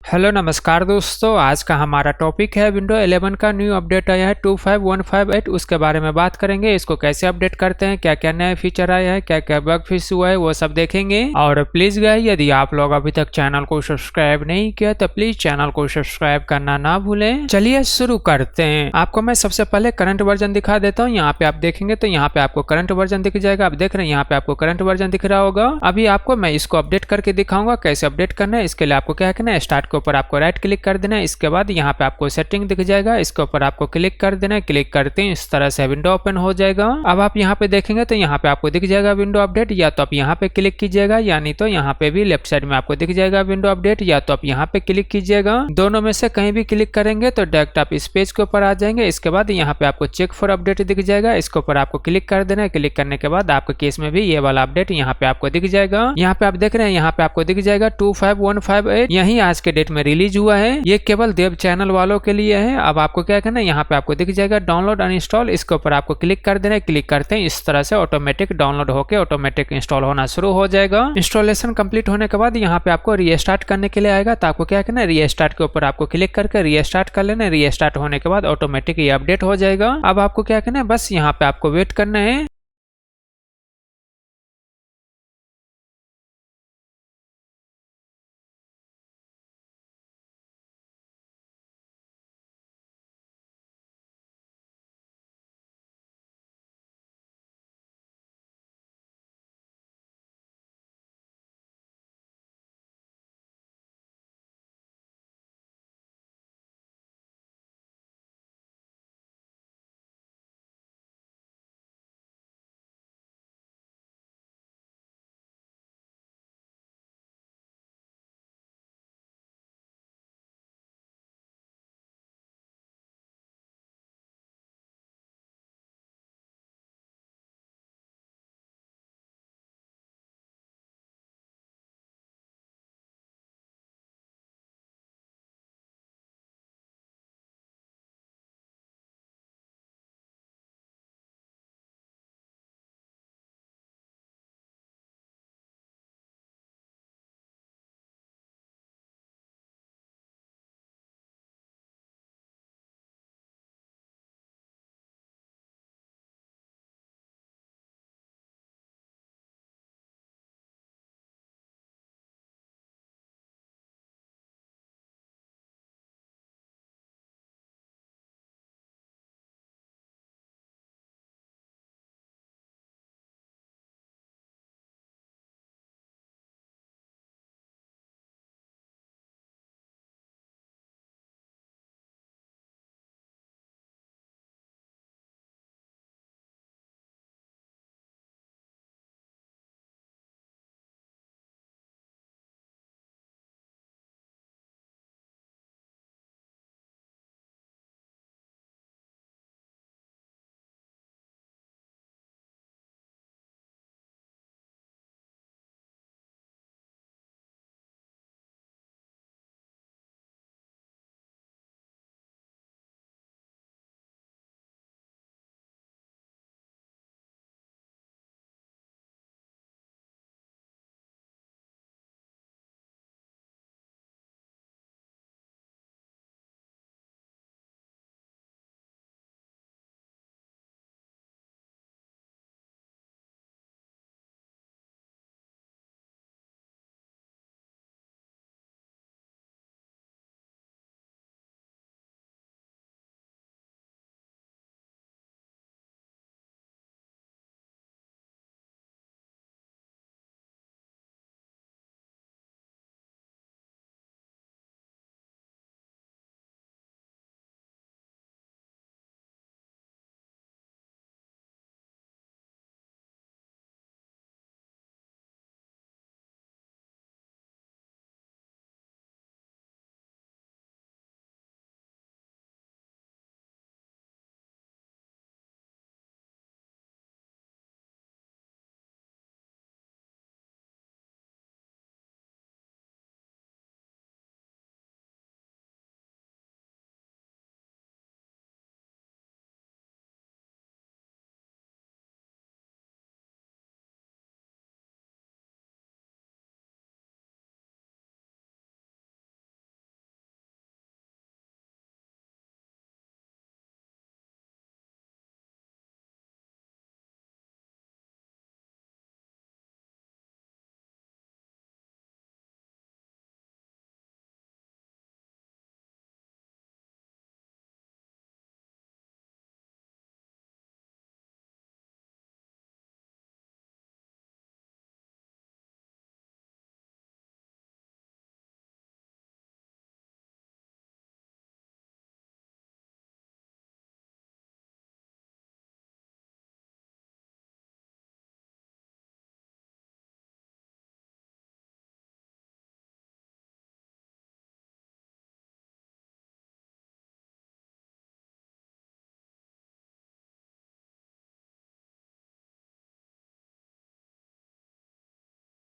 Hello नमस्कार दोस्तों। आज का हमारा टॉपिक है विंडो 11 का न्यू अपडेट आया है 25158। उसके बारे में बात करेंगे। इसको कैसे अपडेट करते हैं, क्या क्या नया फीचर आया है, क्या क्या बग फिक्स हुआ है, वो सब देखेंगे। और प्लीज गाइस, यदि आप लोग अभी तक चैनल को सब्सक्राइब नहीं किया तो प्लीज चैनल को सब्सक्राइब करना ना भूलें। चलिए शुरू करते हैं। आपको मैं सबसे पहले करंट वर्जन दिखा देता हूँ। यहाँ पे आप देखेंगे तो यहाँ पे आपको करंट वर्जन दिख जाएगा। आप देख रहे हैं यहाँ पे आपको करंट वर्जन दिख रहा होगा। अभी आपको मैं इसको अपडेट करके दिखाऊंगा कैसे अपडेट करना है। इसके लिए आपको क्या करना है, स्टार्ट के ऊपर आपको राइट क्लिक कर देना है। इसके बाद यहाँ पे आपको सेटिंग दिख जाएगा, इसके ऊपर आपको क्लिक कर देना है। क्लिक करते हैं इस तरह से विंडो ओपन हो जाएगा। अब आप यहाँ पे देखेंगे तो यहाँ पे आपको दिख जाएगा विंडो अपडेट। या तो आप यहाँ पे क्लिक कीजिएगा, यानी तो यहाँ पे भी लेफ्ट साइड में आपको दिख जाएगा विंडो अपडेट, या तो आप यहाँ पे क्लिक कीजिएगा। दोनों में से कहीं भी क्लिक करेंगे तो डायरेक्ट आप इस पेज के ऊपर आ जाएंगे। इसके बाद यहाँ पे आपको चेक फॉर अपडेट दिख जाएगा, इसके ऊपर आपको क्लिक कर देना है। क्लिक करने के बाद आपके केस में भी ये वाला अपडेट यहाँ पे आपको दिख जाएगा। यहाँ पे आप देख रहे हैं यहाँ पे आपको दिख जाएगा 25158। यही आज के डेट में रिलीज हुआ है। ये केवल देव चैनल वालों के लिए है। अब आपको क्या करना है, यहाँ पे आपको दिख जाएगा डाउनलोड अनइंस्टॉल। इसके ऊपर आपको क्लिक कर देना है। क्लिक करते हैं इस तरह से ऑटोमेटिक डाउनलोड होकर ऑटोमेटिक इंस्टॉल होना शुरू हो जाएगा। इंस्टॉलेशन कंप्लीट होने के बाद यहाँ पे आपको रीस्टार्ट करने के लिए आएगा। तो आपको क्या करना है, रीस्टार्ट के ऊपर आपको क्लिक करके रीस्टार्ट कर लेना है। रीस्टार्ट होने के बाद ऑटोमेटिक ये अपडेट हो जाएगा। अब आपको क्या करना है, बस यहाँ पे आपको वेट करना है।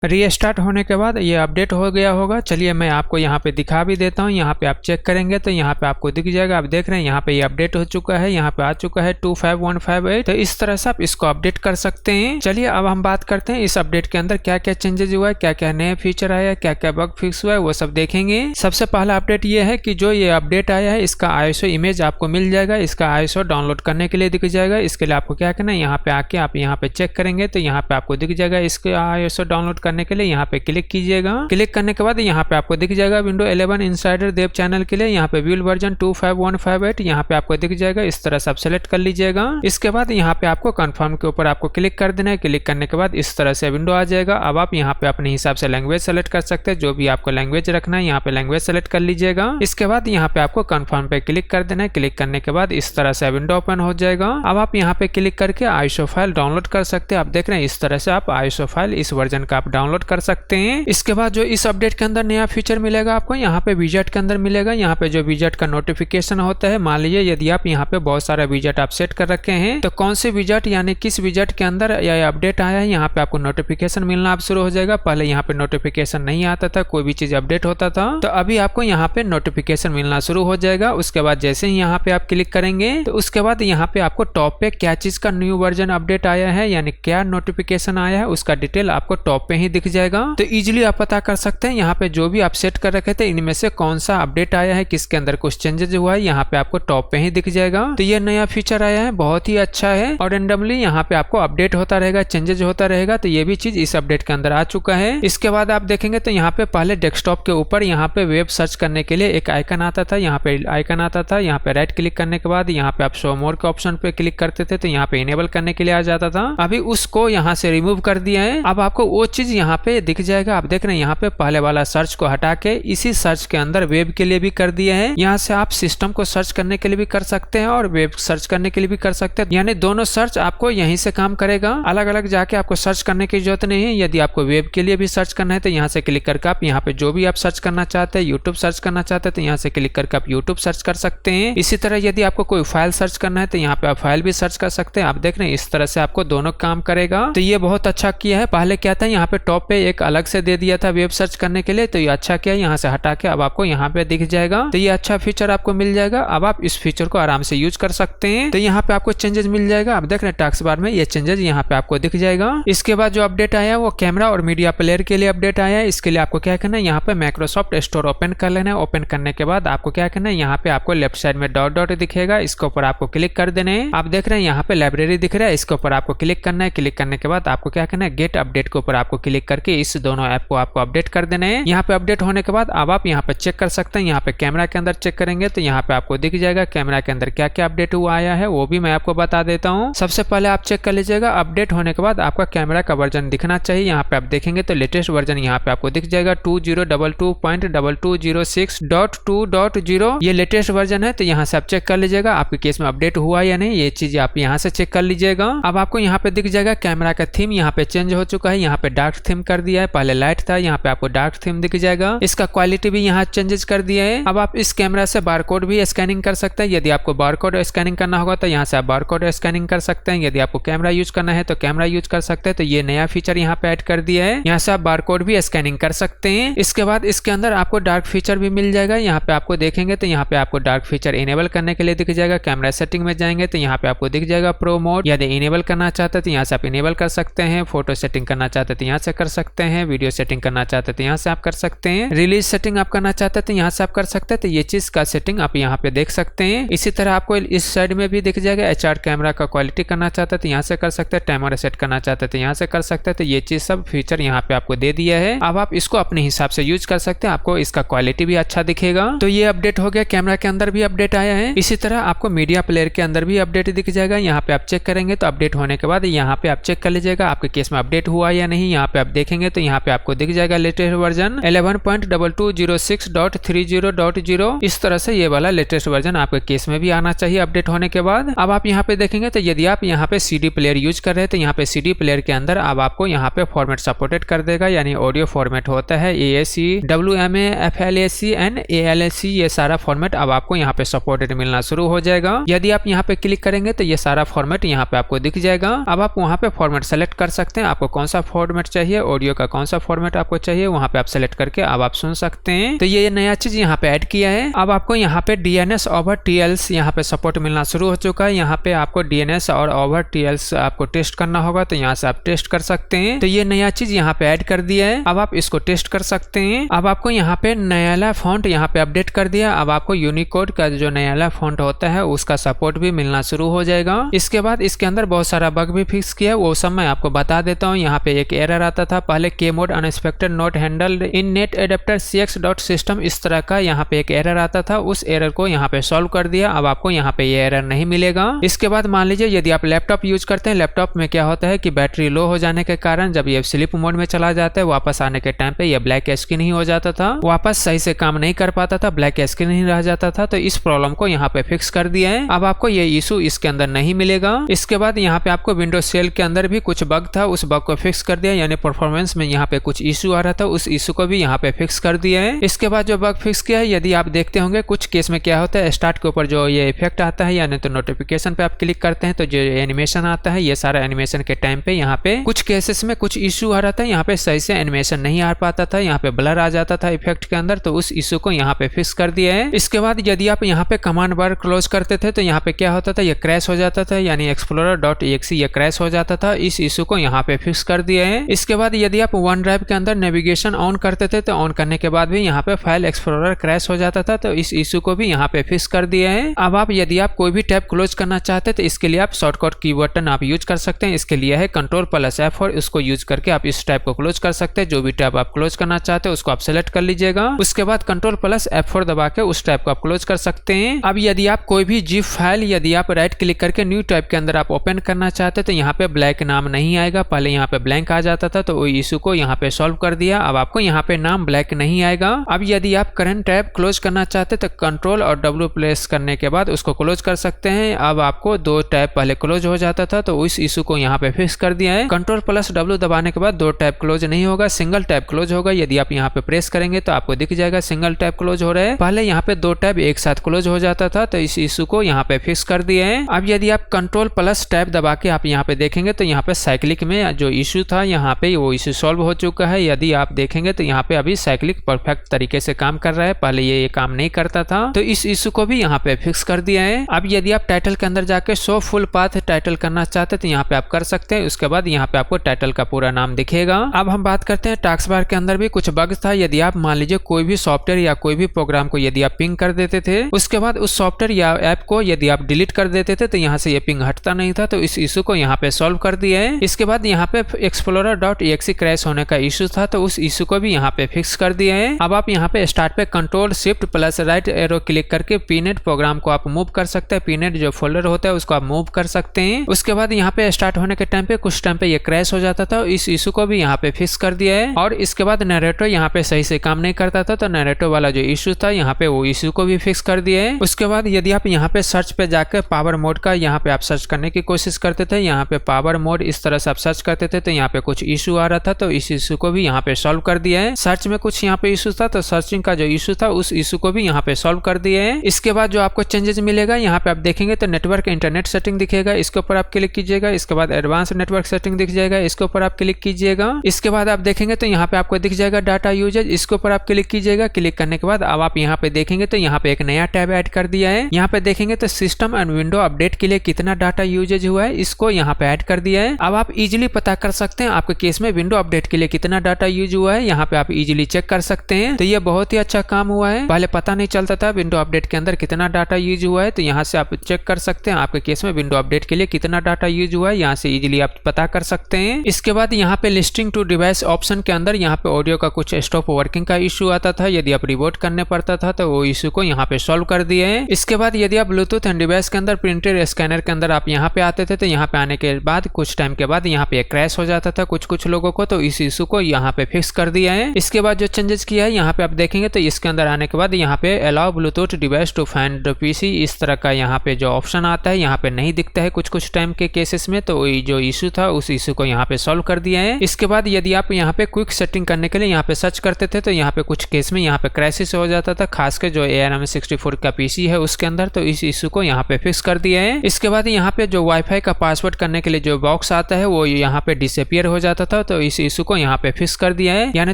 रीस्टार्ट होने के बाद ये अपडेट हो गया होगा। चलिए मैं आपको यहाँ पे दिखा भी देता हूँ। यहाँ पे आप चेक करेंगे तो यहाँ पे आपको दिख जाएगा। आप देख रहे हैं यहाँ पे ये अपडेट हो चुका है, यहाँ पे आ चुका है 25158। तो इस तरह से आप इसको अपडेट कर सकते हैं। चलिए अब हम बात करते हैं इस अपडेट के अंदर क्या क्या चेंजेस हुआ है, क्या क्या नए फीचर आया है, क्या क्या बग फिक्स हुआ है, वो सब देखेंगे। सबसे पहला अपडेट ये है कि जो ये अपडेट आया है इसका ISO इमेज आपको मिल जाएगा। इसका ISO डाउनलोड करने के लिए दिख जाएगा। इसके लिए आपको क्या करना है, यहाँ पे आके आप यहाँ पे चेक करेंगे तो यहाँ पे आपको दिख जाएगा। इसके ISO डाउनलोड करने के लिए यहाँ पे क्लिक कीजिएगा। क्लिक करने के बाद यहाँ पे आपको दिख जाएगा विंडो 11 इनसाइडर देव चैनल के लिए यहाँ पे बिल्ड वर्जन 25158 यहाँ पे आपको दिख जाएगा। इस तरह से आप सेलेक्ट कर लीजिएगा। इसके बाद यहाँ पे आपको कंफर्म के ऊपर आपको क्लिक कर देना है। क्लिक करने के बाद इस तरह से विंडो आ जाएगा। अब आप यहाँ पे अपने हिसाब से लैंग्वेज सेलेक्ट कर सकते हैं, जो भी आपको लैंग्वेज रखना है यहाँ पे लैंग्वेज सेलेक्ट कर लीजिएगा। इसके बाद यहाँ पे आपको कंफर्म पे क्लिक कर देना है। क्लिक करने के बाद इस तरह से विंडो ओपन हो जाएगा। अब आप यहाँ पे क्लिक करके ISO फाइल डाउनलोड कर सकते हैं। आप देख रहे हैं इस तरह से आप ISO फाइल इस वर्जन का आप डाउनलोड कर सकते हैं। इसके बाद जो इस अपडेट के अंदर नया फीचर मिलेगा आपको यहाँ पे विजेट के अंदर मिलेगा। यहाँ पे जो विजेट का नोटिफिकेशन होता है, मान लीजिए यदि आप यहाँ पे बहुत सारा विजेट आप सेट कर रखे हैं तो कौन से विजेट यानी किस विजेट के अंदर यह अपडेट आया है यहाँ पे आपको नोटिफिकेशन मिलना आप शुरू हो जाएगा। पहले यहाँ पे नोटिफिकेशन नहीं आता था, कोई भी चीज अपडेट होता था, तो अभी आपको यहाँ पे नोटिफिकेशन मिलना शुरू हो जाएगा। उसके बाद जैसे ही यहाँ पे आप क्लिक करेंगे तो उसके बाद यहाँ पे आपको टॉप पे क्या चीज का न्यू वर्जन अपडेट आया है यानी क्या नोटिफिकेशन आया है उसका डिटेल आपको टॉप पे ही दिख जाएगा। तो इजिली आप पता कर सकते हैं यहाँ पे जो भी आप सेट कर रखे थे इनमें से कौन सा अपडेट आया है, किसके अंदर कुछ चेंजेस हुआ है, यहाँ पे आपको टॉप पे ही दिख जाएगा। तो ये नया फीचर आया है, बहुत ही अच्छा है और रेंडमली यहाँ पे आपको अपडेट होता रहेगा, चेंजेस होता रहेगा। तो ये भी चीज इस अपडेट के अंदर आ चुका है। इसके बाद आप देखेंगे तो यहाँ पे पहले डेस्कटॉप के ऊपर यहाँ पे वेब सर्च करने के लिए एक आइकन आता था, यहाँ पे आइकन आता था। यहाँ पे राइट क्लिक करने के बाद यहाँ पे आप शो मोर के ऑप्शन पे क्लिक करते थे तो यहाँ पे इनेबल करने के लिए आ जाता था। अभी उसको यहाँ से रिमूव कर दिया है। अब आपको वो चीज यहाँ पे दिख जाएगा। आप देख रहे हैं यहाँ पे पहले वाला सर्च को हटा के इसी सर्च के अंदर वेब के लिए भी कर दिया है। यहाँ से आप सिस्टम को सर्च करने के लिए भी कर सकते हैं और वेब सर्च करने के लिए भी कर सकते हैं, यानी दोनों सर्च आपको यहीं से काम करेगा। अलग अलग जाके आपको सर्च करने की जरूरत नहीं है। यदि आपको वेब के लिए भी सर्च करना है तो यहाँ से क्लिक करके आप यहाँ पे जो भी आप सर्च करना चाहते हैं, यूट्यूब सर्च करना चाहते हैं तो यहाँ से क्लिक करके आप यूट्यूब सर्च कर सकते हैं। इसी तरह यदि आपको कोई फाइल सर्च करना है तो यहाँ पे आप फाइल भी सर्च कर सकते हैं। आप देख रहे हैं इस तरह से आपको दोनों काम करेगा। तो ये बहुत अच्छा किया है। पहले क्या था यहाँ पे टॉप पे एक अलग से दे दिया था वेब सर्च करने के लिए, तो ये अच्छा किया। यहाँ से हटा के अब आपको यहाँ पे दिख जाएगा। तो ये अच्छा फीचर आपको मिल जाएगा। अब आप इस फीचर को आराम से यूज कर सकते हैं। तो यहाँ पे आपको चेंजेस मिल जाएगा। आप देख रहे हैं टास्क बार में ये चेंजेस यहाँ पे आपको दिख जाएगा। इसके बाद जो अपडेट आया है वो कैमरा और मीडिया प्लेयर के लिए अपडेट आया है। इसके लिए आपको क्या करना है, यहाँ पे माइक्रोसॉफ्ट स्टोर ओपन कर लेना है। ओपन करने के बाद आपको क्या करना है, यहाँ पे आपको लेफ्ट साइड में डॉट डॉट दिखेगा, इसके ऊपर आपको क्लिक कर देना है। आप देख रहे हैं यहाँ पे लाइब्रेरी दिख रहा है, इसके ऊपर आपको क्लिक करना है। क्लिक करने के बाद आपको क्या करना है, गेट अपडेट के ऊपर आपको क्लिक करके इस दोनों ऐप को आपको अपडेट कर देना है। यहाँ पे अपडेट होने के बाद अब आप यहाँ पे चेक कर सकते हैं। यहाँ पे कैमरा के अंदर चेक करेंगे तो यहाँ पे आपको दिख जाएगा कैमरा के अंदर क्या क्या अपडेट हुआ आया है, वो भी मैं आपको बता देता हूँ। सबसे पहले आप चेक कर लीजिएगा। अपडेट होने के बाद आपका कैमरा का वर्जन दिखना चाहिए। यहाँ पे आप देखेंगे तो लेटेस्ट वर्जन यहाँ पे आपको दिख जाएगा 2022.2206.2.0 ये लेटेस्ट वर्जन है। तो यहाँ से आप चेक कर लीजिएगा आपके केस में अपडेट हुआ या नहीं, ये चीज आप यहाँ से चेक कर लीजिएगा। अब आपको यहाँ पे दिख जाएगा कैमरा का थीम यहाँ पे चेंज हो चुका है। यहाँ पे डार्क थीम कर दिया है, पहले लाइट था, यहाँ पे आपको डार्क थीम दिख जाएगा। इसका क्वालिटी भी यहाँ चेंजेस कर दिया है। अब आप इस कैमरा से बारकोड भी स्कैनिंग कर सकते हैं। यदि आपको बारकोड स्कैनिंग करना होगा तो यहाँ से आप बारकोड स्कैनिंग कर सकते हैं। यदि आपको कैमरा यूज करना है तो कैमरा यूज कर सकते हैं। तो ये नया फीचर यहाँ पे ऐड कर दिया है। यहाँ से आप बारकोड भी स्कैनिंग कर सकते हैं। इसके बाद इसके अंदर आपको डार्क फीचर भी मिल जाएगा। यहाँ पे आपको देखेंगे तो यहाँ पे आपको डार्क फीचर इनेबल करने के लिए दिख जाएगा। कैमरा सेटिंग में जाएंगे तो यहाँ पे आपको दिख जाएगा प्रो मोड। यदि इनेबल करना चाहते हैं तो यहाँ से आप इनेबल कर सकते हैं। फोटो सेटिंग करना चाहते हैं तो यहाँ से कर सकते हैं। वीडियो सेटिंग करना चाहते हैं तो यहाँ से आप कर सकते हैं। रिलीज सेटिंग आप करना चाहते हैं तो यहाँ से आप कर सकते हैं। तो ये चीज का सेटिंग आप यहाँ पे देख सकते हैं। इसी तरह आपको इस साइड में भी दिख जाएगा। HR कैमरा का क्वालिटी करना चाहते हैं तो यहाँ से कर सकते हैं। टाइमर सेट करना चाहते हैं तो यहाँ से कर सकते हैं। तो ये चीज सब फीचर यहाँ पे आपको दे दिया है। अब आप इसको अपने हिसाब से यूज कर सकते हैं। आपको इसका क्वालिटी भी अच्छा दिखेगा। तो ये अपडेट हो गया। कैमरा के अंदर भी अपडेट आया है। इसी तरह आपको मीडिया प्लेयर के अंदर भी अपडेट दिख जाएगा। यहाँ पे आप चेक करेंगे तो अपडेट होने के बाद यहाँ पे आप चेक कर लीजिएगा आपके केस में अपडेट हुआ या नहीं। यहाँ पे आप देखेंगे तो यहाँ पे आपको दिख जाएगा लेटेस्ट वर्जन 11.2206.30.0। इस तरह से ये वाला लेटेस्ट वर्जन आपके केस में भी आना चाहिए अपडेट होने के बाद। अब आप यहाँ पे देखेंगे तो यदि आप यहाँ पे CD प्लेयर यूज कर रहे हैं तो यहाँ पे CD प्लेयर के अंदर अब आपको यहाँ पे फॉर्मेट सपोर्टेड कर देगा, यानी ऑडियो फॉर्मेट होता है AAC, WMA, FLAC and ALAC, ये सारा फॉर्मेट अब आपको यहाँ पे सपोर्टेड मिलना शुरू हो जाएगा। यदि आप यहाँ पे क्लिक करेंगे तो ये सारा फॉर्मेट यहाँ पे आपको दिख जाएगा। अब आप वहाँ पे फॉर्मेट सेलेक्ट कर सकते हैं, आपको कौन सा फॉर्मेट चाहिए चाहिए, ऑडियो का कौन सा फॉर्मेट आपको चाहिए, वहाँ पे आप सेलेक्ट करके अब आप सुन सकते हैं। तो ये नया चीज यहाँ पे ऐड किया है। अब आपको यहाँ पे DNS ओवर TLS यहाँ पे सपोर्ट मिलना शुरू हो चुका है। यहाँ पे आपको DNS और ओवर TLS आपको टेस्ट करना होगा, तो यहाँ से आप टेस्ट कर सकते हैं। तो ये नया चीज यहाँ पे ऐड कर दिया है। अब आप इसको टेस्ट कर सकते हैं। अब आपको यहाँ पे नयाला फॉन्ट यहाँ पे अपडेट कर दिया। अब आपको यूनिकोड का जो नयाला फॉन्ट होता है उसका सपोर्ट भी मिलना शुरू हो जाएगा। इसके बाद इसके अंदर बहुत सारा बग भी फिक्स किया है, वो सब मैं आपको बता देता हूँ। यहाँ पे एक एरर आता था पहले, Kmode unexpected not handled in net adapter cx.system, इस तरह का यहाँ पे एक एरर आता था। उस एरर को यहाँ पे सॉल्व कर दिया। अब आपको यहाँ पे ये एरर नहीं मिलेगा। इसके बाद मान लीजिए यदि आप लैपटॉप यूज करते हैं, लैपटॉप में क्या होता है कि बैटरी लो हो जाने के कारण जब ये स्लीप मोड में चला जाता है, वापस आने के टाइम पे ये ब्लैक स्क्रीन ही हो जाता था, वापस सही से काम नहीं कर पाता था, ब्लैक स्क्रीन ही रह जाता था। तो इस प्रॉब्लम को यहाँ पे फिक्स कर दिया है। अब आपको ये इशू इसके अंदर नहीं मिलेगा। इसके बाद यहाँ पे आपको विंडोज सेल के अंदर भी कुछ बग था, उस बग को फिक्स कर दिया, यानी परफॉर्मेंस में यहाँ पे कुछ इशू आ रहा था, उस इशू को भी यहाँ पे फिक्स कर दिया है। इसके बाद जो बग फिक्स किया है, यदि आप देखते होंगे कुछ केस में क्या होता है, स्टार्ट के ऊपर जो ये इफेक्ट आता है यानी तो नोटिफिकेशन पे आप क्लिक करते हैं तो जो एनिमेशन आता है, ये सारा एनिमेशन के टाइम पे यहाँ पे कुछ केसेस में कुछ इशू आ रहा था, यहाँ पे सही से एनिमेशन नहीं आ पाता था, यहाँ पे ब्लर आ जाता था इफेक्ट के अंदर, तो उस इशू को यहाँ पे फिक्स कर दिया है। इसके बाद यदि आप यहाँ पे कमांड बार क्लोज करते थे तो यहाँ पे क्या होता था, ये क्रैश हो जाता था, यानी explorer.exe ये क्रैश हो जाता था। इस इशू को यहाँ पे फिक्स कर दिया है। इसके बाद यदि आप वन ड्राइव के अंदर नेविगेशन ऑन करते थे तो ऑन करने के बाद भी यहाँ पे फाइल एक्सप्लोरर क्रैश हो जाता था, तो इस इशू को भी यहाँ पे फिक्स कर दिया है। अब आप यदि आप कोई भी टैब क्लोज करना चाहते हैं तो इसके लिए आप शॉर्टकट की बटन आप यूज कर सकते हैं। इसके लिए है Ctrl+F4, उसको यूज करके आप इस टैब को क्लोज कर सकते हैं। जो भी टैब आप क्लोज करना चाहते हैं उसको आप सेलेक्ट कर लीजिएगा, उसके बाद Ctrl+F4 दबा के उस टैब को आप क्लोज कर सकते हैं। अब यदि आप कोई भी जिप फाइल यदि आप राइट क्लिक करके न्यू टैब के अंदर आप ओपन करना चाहते हैं तो यहाँ पे ब्लैक नाम नहीं आएगा, पहले यहाँ पे ब्लैंक आ जाता था, तो वो इशू को यहाँ पे सॉल्व कर दिया। अब आपको यहाँ पे नाम ब्लैक नहीं आएगा। अब यदि आप करंट टैब क्लोज करना चाहते हैं तो Ctrl और W प्रेस करने के बाद उसको क्लोज कर सकते हैं। अब आपको दो टैब पहले क्लोज हो जाता था, तो उस इशू को यहाँ पे फिक्स कर दिया है। Ctrl+W दबाने के बाद दो टैब क्लोज नहीं होगा, सिंगल टैब क्लोज होगा। यदि आप यहाँ पे प्रेस करेंगे तो आपको दिख जाएगा सिंगल टैब क्लोज हो रहा है, पहले यहाँ पे दो टैब एक साथ क्लोज हो जाता था, तो इस इशू को यहाँ पे फिक्स कर दिया है। अब यदि आप Ctrl+Tab दबा के आप यहाँ पे देखेंगे तो यहाँ पे साइक्लिक में जो इशू था यहाँ पे वो इशू सॉल्व हो चुका है। यदि आप देखेंगे तो यहाँ पे अभी साइक्लिक परफेक्ट तरीके से काम कर रहा है, पहले ये काम नहीं करता था, तो इस इशू को भी यहाँ पे फिक्स कर दिया है। अब यदि आप टाइटल के अंदर जाके शो फुल पाथ टाइटल करना चाहते हैं तो यहाँ पे आप कर सकते हैं, उसके बाद यहाँ पे आपको टाइटल का पूरा नाम दिखेगा। अब हम बात करते हैं टास्क बार के अंदर भी कुछ बग था। यदि आप मान लीजिए कोई भी सॉफ्टवेयर या कोई भी प्रोग्राम को यदि आप पिंग कर देते थे, उसके बाद उस सॉफ्टवेयर या ऐप को यदि आप डिलीट कर देते थे तो यहाँ से ये पिंग हटता नहीं था, तो इस इशू को यहाँ पे सॉल्व कर दिया है। इसके बाद यहाँ पे explorer.exe क्रैश होने का इशू था, तो उस इशू को भी यहाँ पे फिक्स कर दिया है। अब आप यहाँ पे स्टार्ट पे Ctrl+Shift+राइट एरो क्लिक करके पीनेट प्रोग्राम को आप मूव कर सकते हैं, पीनेट जो फोल्डर होता है उसको आप मूव कर सकते हैं। उसके बाद यहाँ पे स्टार्ट होने के टाइम पे कुछ टाइम पे ये क्रैश हो जाता था, इस इशू को भी यहाँ पे फिक्स कर दिया है। और इसके बाद नरेटो यहाँ पे सही से काम नहीं करता था, तो नरेटो वाला जो इशू था यहाँ पे वो इशू को भी फिक्स कर दिया है। उसके बाद यदि आप यहाँ पे सर्च पे जाकर पावर मोड का यहाँ पे आप सर्च करने की कोशिश करते थे, यहाँ पे पावर मोड इस तरह से आप सर्च करते थे तो यहाँ पे कुछ इशू आ रहा था, तो इस इशू को भी यहाँ पे सॉल्व कर दिया है। सर्च में कुछ यहाँ पे इशू था, तो सर्चिंग का जो इशू था उस इशू को भी यहाँ पे सॉल्व कर दिया है। इसके बाद जो आपको चेंजेस मिलेगा यहाँ पे आप देखेंगे तो नेटवर्क इंटरनेट सेटिंग दिखेगा, इसके ऊपर आप क्लिक कीजिएगा। इसके बाद एडवांस नेटवर्क सेटिंग दिख जाएगा, इसके ऊपर आप क्लिक कीजिएगा। इसके बाद आप देखेंगे तो यहाँ पे आपको दिख जाएगा डाटा यूजेज, इसके ऊपर आप क्लिक कीजिएगा। क्लिक करने के बाद अब आप यहाँ पे देखेंगे तो यहाँ पे एक नया टैब ऐड कर दिया है। यहाँ पे देखेंगे तो सिस्टम एंड विंडो अपडेट के लिए कितना डाटा यूजेज हुआ है, इसको यहाँ पे ऐड कर दिया है। अब आप इजीली पता कर सकते हैं आपके केस में विंडो अपडेट के लिए कितना डाटा यूज हुआ है, यहाँ पे आप इजीली चेक कर सकते हैं। तो ये बहुत ही अच्छा काम हुआ है, पहले पता नहीं चलता था विंडो अपडेट के अंदर कितना डाटा यूज हुआ है, तो यहाँ से आप चेक कर सकते हैं आपके केस में विंडो अपडेट के लिए कितना डाटा यूज हुआ है, यहाँ से इजीली आप पता कर सकते हैं। इसके बाद यहाँ पे लिस्टिंग टू डिवाइस ऑप्शन के अंदर यहाँ पे ऑडियो का कुछ स्टॉप वर्किंग का इशू आता था, यदि आप रिबूट करने पड़ता था तो वो इशू को यहाँ पे सॉल्व कर दिए है। इसके बाद यदि आप ब्लूटूथ एंड डिवाइस के अंदर प्रिंटर स्कैनर के अंदर आप यहाँ पे आते थे तो यहाँ पे आने के बाद कुछ टाइम के बाद यहाँ पे क्रैश हो जाता था कुछ लोगों को, तो इस इशू को यहाँ पे फिक्स कर दिया है। इसके बाद जो चेंजेस किया है यहाँ पे आप देखेंगे तो इसके अंदर आने के बाद यहाँ पे allow Bluetooth device to find PC इस तरह का यहाँ पे जो ऑप्शन आता है यहाँ पे नहीं दिखता है कुछ टाइम के केसेस में, तो जो इशू था उस इशू को यहाँ पे सॉल्व कर दिया है। इसके बाद यदि आप यहाँ पे क्विक सेटिंग करने के लिए यहाँ पे सर्च करते थे तो यहाँ पे कुछ केस में यहाँ पे क्रैशेस हो जाता था, खासकर जो ARM64 का पीसी है उसके अंदर, तो इस इशू को यहाँ पे फिक्स कर दिया है। इसके बाद यहाँ पे जो वाईफाई का पासवर्ड करने के लिए जो बॉक्स आता है वो यहाँ पे डिसअपियर हो जाता था, था, तो इस इशू को यहाँ पे फिक्स कर दिया है। यानी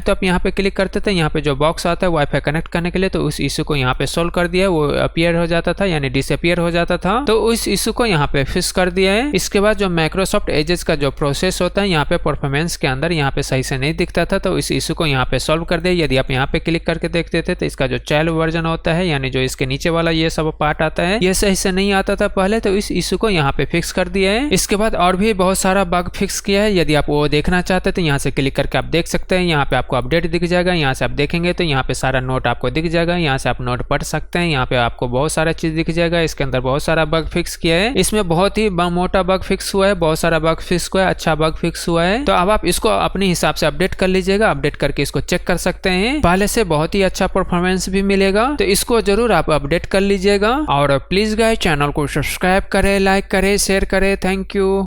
तो आप यहाँ पे क्लिक करते थे, यहाँ पे जो बॉक्स आता है वाईफाई कनेक्ट करने के लिए, तो उस इशू को यहाँ पे सोल्व कर दिया है। वो अपीयर हो जाता था यानी डिसअपीयर हो जाता था, तो उस इशू को यहाँ पे फिक्स कर दिया है। इसके बाद जो माइक्रोसॉफ्ट एजेस का जो प्रोसेस होता है यहाँ पे परफॉर्मेंस के अंदर यहाँ पे सही से नहीं दिखता था, तो इस इशू को यहाँ पे सोल्व कर दिया। यदि आप यहाँ पे क्लिक करके देखते थे तो इसका जो चाइल्ड वर्जन होता है यानी जो इसके नीचे वाला ये सब पार्ट आता है, ये सही से नहीं आता था पहले, तो इस इशू को यहाँ पे फिक्स कर दिया है। इसके बाद और भी बहुत सारा बग फिक्स किया है। यदि आप वो देखना चाहते हैं तो यहाँ से क्लिक करके आप देख सकते हैं। यहाँ पे आपको अपडेट दिख जाएगा, यहाँ से आप देखेंगे तो यहाँ पे सारा नोट आपको दिख जाएगा, यहाँ से आप नोट पढ़ सकते हैं। यहाँ पे आपको बहुत सारा चीज दिख जाएगा। इसके अंदर बहुत सारा बग फिक्स किया है। इसमें बहुत ही मोटा बग फिक्स हुआ है, बहुत सारा बग फिक्स हुआ है, अच्छा बग फिक्स हुआ है। तो अब आप इसको अपने हिसाब से अपडेट कर लीजिएगा, अपडेट करके इसको चेक कर सकते हैं। पहले से बहुत ही अच्छा परफॉर्मेंस भी मिलेगा, तो इसको जरूर आप अपडेट कर लीजिएगा। और प्लीज गाइस चैनल को सब्सक्राइब करें, लाइक करें, शेयर करें। Thank you.